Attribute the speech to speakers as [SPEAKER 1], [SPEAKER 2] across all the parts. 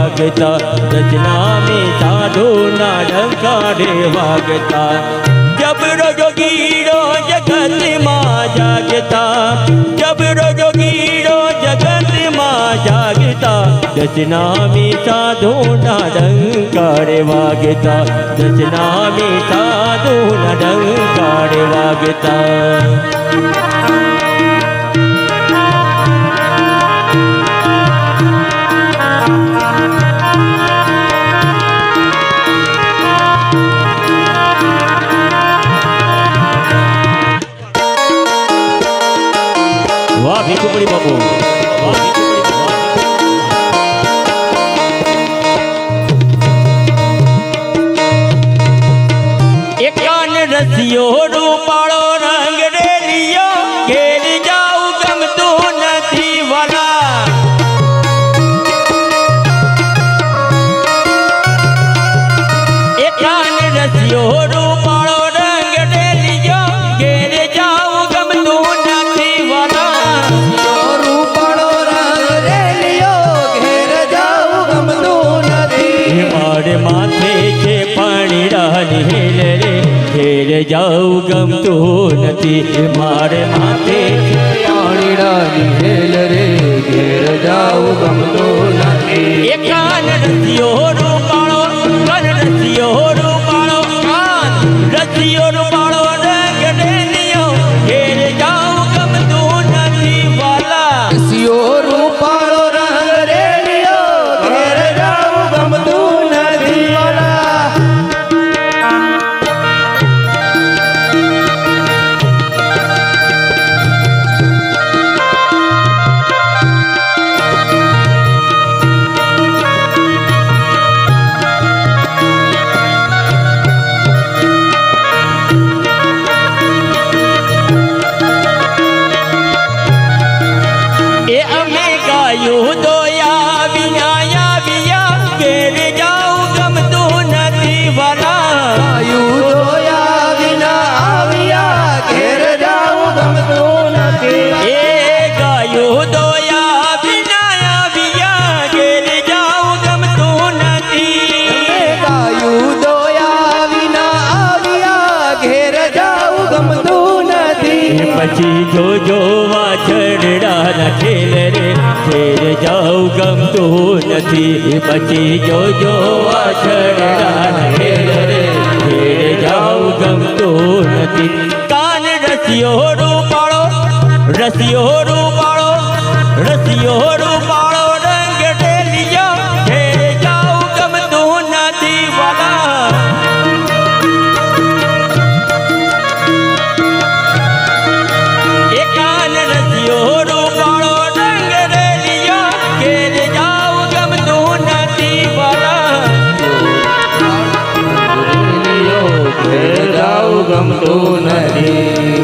[SPEAKER 1] વાગતા દશનામી સાધુના ડંકારે વાગતા જબરો જોગીરો જગતમાં જાગતા જબરો જોગીરો જગતમાં જાગતા દશનામી સાધુના ડંકારે વાગતા દશનામી સાધુના ડંકારે વાગતા વાહ ભીખુપડી બાપુ વાહ એકાન રસિયો રૂપાળો રંગ રેલિયો ઘેર જાઉં ગમતું નથી વાલા એકાન રસિયો રૂપાળો રંગ રેલિયો ઘેર જાઉં ગમતું નથી વાલા મારે માથે છે પાણીડાની હેલ રે ઘેર જાઉં ગમતું નથી મારે માથે
[SPEAKER 2] પાણીડાની હેલ રે ઘેર જાઉં ગમતું નથી
[SPEAKER 1] એકાન રસિયો રૂપાળો કન રસિયો રૂપાળો કાન રસિયો રૂપાળો રંગ રેલિયો ઘેર જાઉં ગમતું નથી વાલા
[SPEAKER 2] રસિયો રૂપાળો રંગ રેલિયો ઘેર જાઉં ગમતું નથી વાલા
[SPEAKER 1] એ અમે ગાયું દોયા વિનાયા વિયા ઘેર જાઉં ગમતું નથી વાલા
[SPEAKER 2] આયુ દોયા વિના આવ્યા ઘેર જાઉં ગમતું નથી
[SPEAKER 1] એ ગાયું દોયા વિનાયા વિયા ઘેર જાઉં ગમતું નથી
[SPEAKER 2] ગાયું દોયા વિના આવ્યા ઘેર જાઉં ગમતું નથી
[SPEAKER 1] પછી જોજો વાછરડાના ખેલ રે ઘેર જાઉં ગમતું નથી પછી જોજો વાછરડાના ખેલ રે ઘેર જાઉં ગમતું નથી કાન રસિયો રૂપાળો રસિયો રૂપાળો રસિયો રૂપાળો રંગ રેલિયો ઘેર જાઉં ગમતું નથી વાલા એકાન રસિયો રૂપાળો રંગ રેલિયો ઘેર જાઉં ગમતું નથી વાલા
[SPEAKER 2] ઘેર જાઉં ગમતું નથી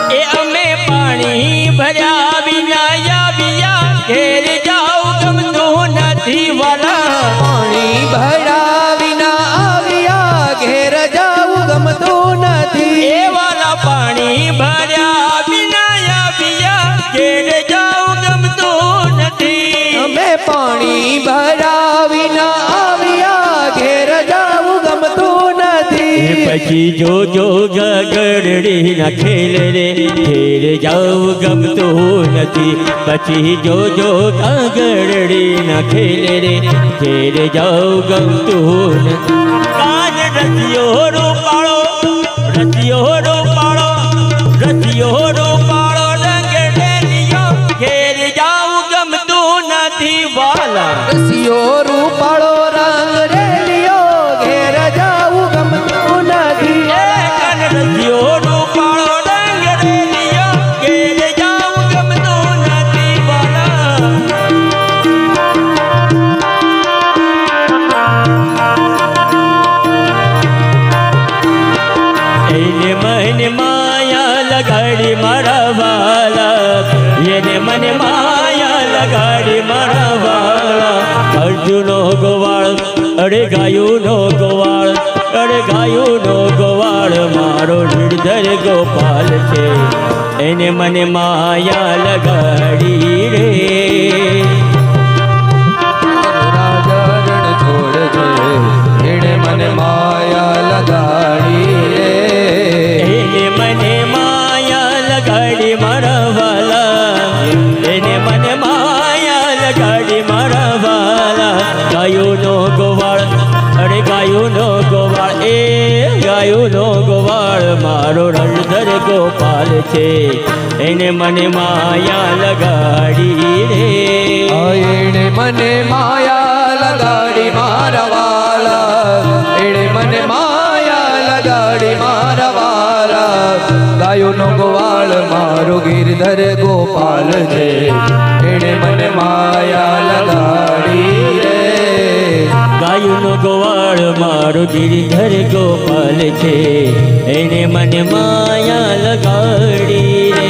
[SPEAKER 1] એ અમે પાણી ભર્યા વિનાયા વિયા ઘેર જાઉં ગમતું નથી વાલા
[SPEAKER 2] પાણી ભર્યા વિના આવ્યા ઘેર જાઉં ગમતું નથી
[SPEAKER 1] એ વાલા પાણી ભર્યા વિનાયા વિયા ઘેર જાઉં ગમતું નથી
[SPEAKER 2] અમે પાણી ભર્યા વિના આવ્યા ઘેર જાઉં ગમતું નથી
[SPEAKER 1] પછી જોજો ગગડડીના ખેલ રે ઘેર જાઉં ગમતું નથી પછી જોજો ગગડડીના ખેલ રે ઘેર જાઉં ગમતું નથી કાન રસિયો રૂપાળો રસિયો રૂપાળો રસિયો રૂપાળો રંગ રેલિયો ઘેર જાઉં ગમતું નથી વાલા
[SPEAKER 2] રસિયો રૂપાળો રંગ રેલિયો ઘેર જાઉં ગમતું નથી
[SPEAKER 1] કાન રસિયો રૂપાળો રંગ રેલિયો ઘેર જાઉં ગમતું નથી વાલા લગાડી મારા વાલા અર્જુનો ગોવાળ અરે ગાયુનો ગોવાળ અરે ગાયુનો ગોવાળ મારો નિર્ધર ગોપાલ છે એને મને માયા લગાડી રે
[SPEAKER 2] રાજરણ છોડજે એણે મને માયા લગાડી રે
[SPEAKER 1] એને મને માયા લગાડી મારા વાલા એને મને માયા લગાડી મારા વાલા ગાયુનો ગોવાળ અરે ગાયુનો ગોવાળ એ ગાયુનો ગોવાળ મારો રણધર ગોપાલ છે એને મને માયા લગાડી રે
[SPEAKER 2] એણે મને માયા લગાડી મારા વાલા એણે મને માયા લગાડી મારા વાલા ગાયોનો ગોવાળ મારો ગિરધર ગોપાલ છે એણે મને માયા લગાડી રે
[SPEAKER 1] ગાયુનો ગોવાળ મારો ગિરધર ગોપાલ છે એને મને માયા લગાડી રે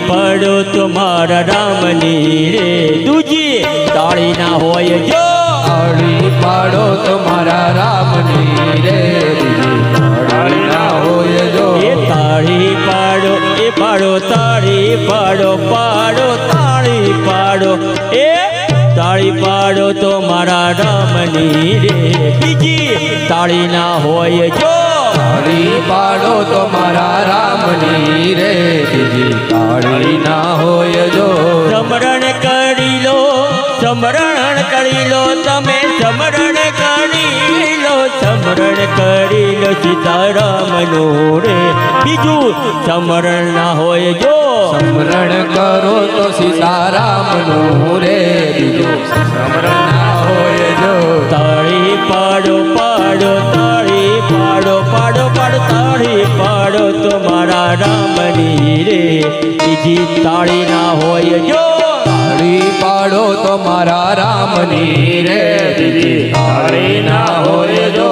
[SPEAKER 1] પડો તો મારા રામની રે દૂજી તાળી ના હોય જો
[SPEAKER 2] તાળી પાડો તો મારા રામની રે તાળી ના હોય જો
[SPEAKER 1] એ તાળી પાડો એ પાડો તાળી પાડો પાડો તાળી પાડો એ તાળી પાડો તો મારા રામની રે બીજી તાળી ના હોય જો
[SPEAKER 2] તાળી પાડો તો મારા રામની રે બીજી તાળી ના હોય જો
[SPEAKER 1] સમરણ કરી લો સમરણ કરી લો તમે સમરણ કરી લો સમરણ કરી લો સીતારામનું રે બીજું સમરણ ના હોય જો
[SPEAKER 2] સ્મરણ કરો તો સીતારામનું રે બીજું સ્મરણ ના હોય જો
[SPEAKER 1] તાળી પાડો પાડો તાળી પાડો પાડો પાડો તાળી પાડો તો મારા રામની રે બીજી તાળી ના હોય જો
[SPEAKER 2] તાળી પાડો તો મારા રામની રે બીજી તાળી ના હોય જો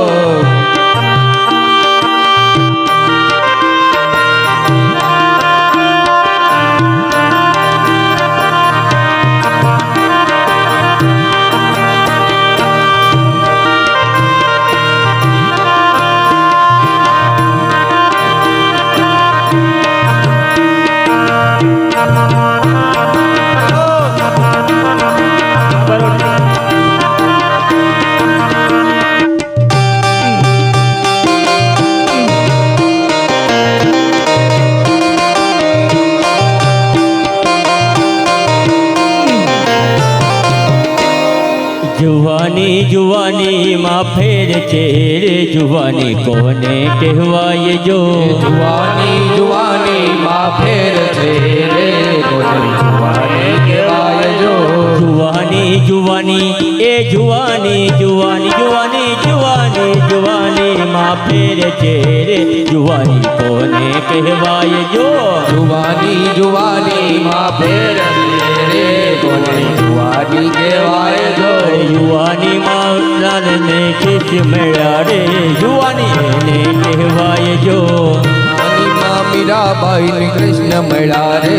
[SPEAKER 1] જુવાની જુવાની માં ફેર છે રે જુવાની કોને કહેવાય જો
[SPEAKER 2] જુવાની જુવાની માં ફેર છે રે કોની જુવાની કહેવાય જો
[SPEAKER 1] જુવાની જુવાની એ જુવાની જુવાની જુવાની જુવાની જુવાની માં ફેર છે રે જુવાની કોને કહેવાય જો
[SPEAKER 2] જુવાની જુવાની માં ફેર છે રે કોની જુવાની કહેવાય જો
[SPEAKER 1] યુવાની માં લાલને ખીસ મળ્યા રે યુવાની એને કહેવાય જો
[SPEAKER 2] જુવાની માં મીરાબાઈ ને કૃષ્ણ મળ્યા રે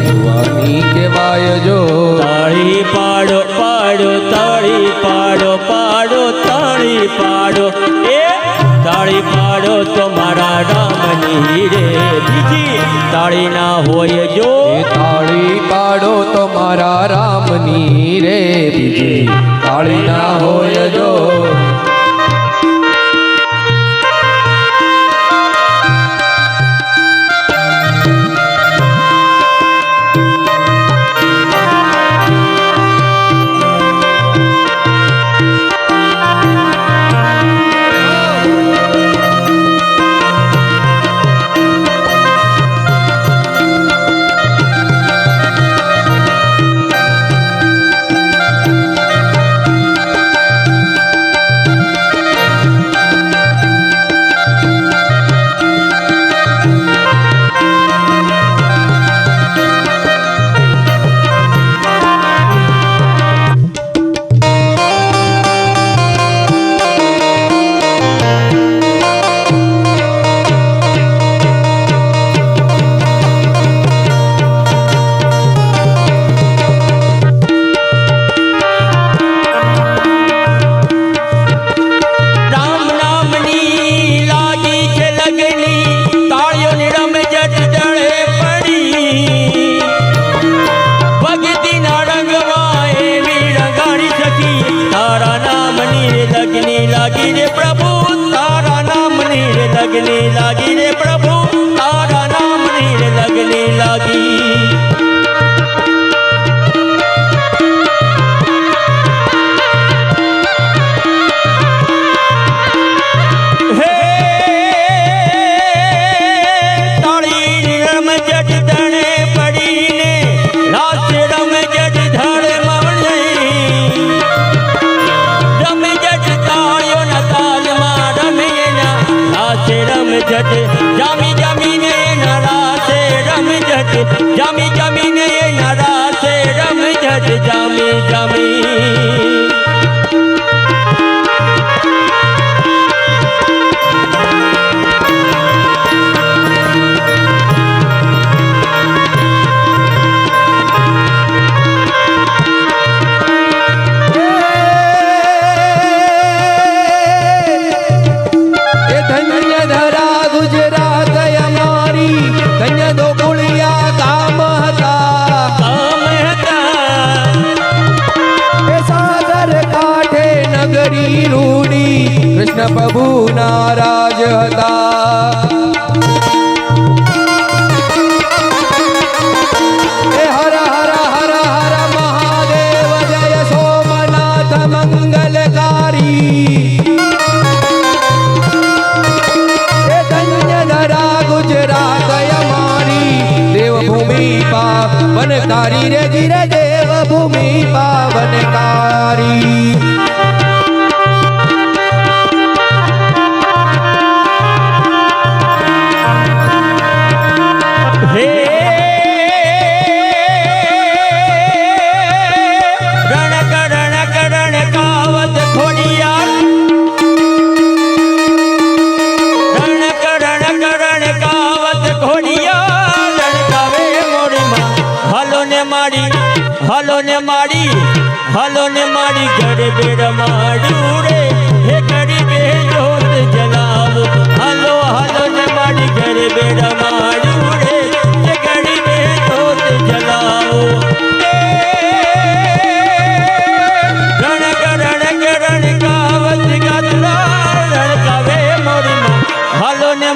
[SPEAKER 2] જુવાની કહેવાય જો
[SPEAKER 1] તાળી પાડો પાડો તાળી પાડો પાડો તાળી પાડો એ તાળી પાડો તો મારા રામની રે બીજી તાળી ના હોય જો
[SPEAKER 2] એ તાળી પાડો તો મારા રામની રે બીજી તાળી ના હોય જો
[SPEAKER 1] લાગી રે પ્રભુ તારા નામની રે લગની લાગી જામી જામીને નારાશે રમ જટ જામી જામીને નારાશે રમ જટ જામી જામી
[SPEAKER 2] કૃષ્ણ પ્રભુ નારાજ હતા હર હર હર હર મહાદેવ જય સોમનાથ મંગલકારી ધન્ય ધરા ગુજરાત અમારી દેવભૂમિ પાવનકારી રે ધીરે દેવભૂમિ પાવનકારી
[SPEAKER 1] હાલો ને મારી ઘરે બેડ માડ્યું રે હે ઘડી બે જોત જલાવો હાલો હાલો ને મારી ઘરે બેડ માડ્યું રે હે ઘડી બે જોત જલાવો રણ કાવત ગાતરા રણકાવે મોરી માં હાલો ને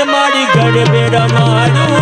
[SPEAKER 1] મારી ઘરે બેડ માડ્યું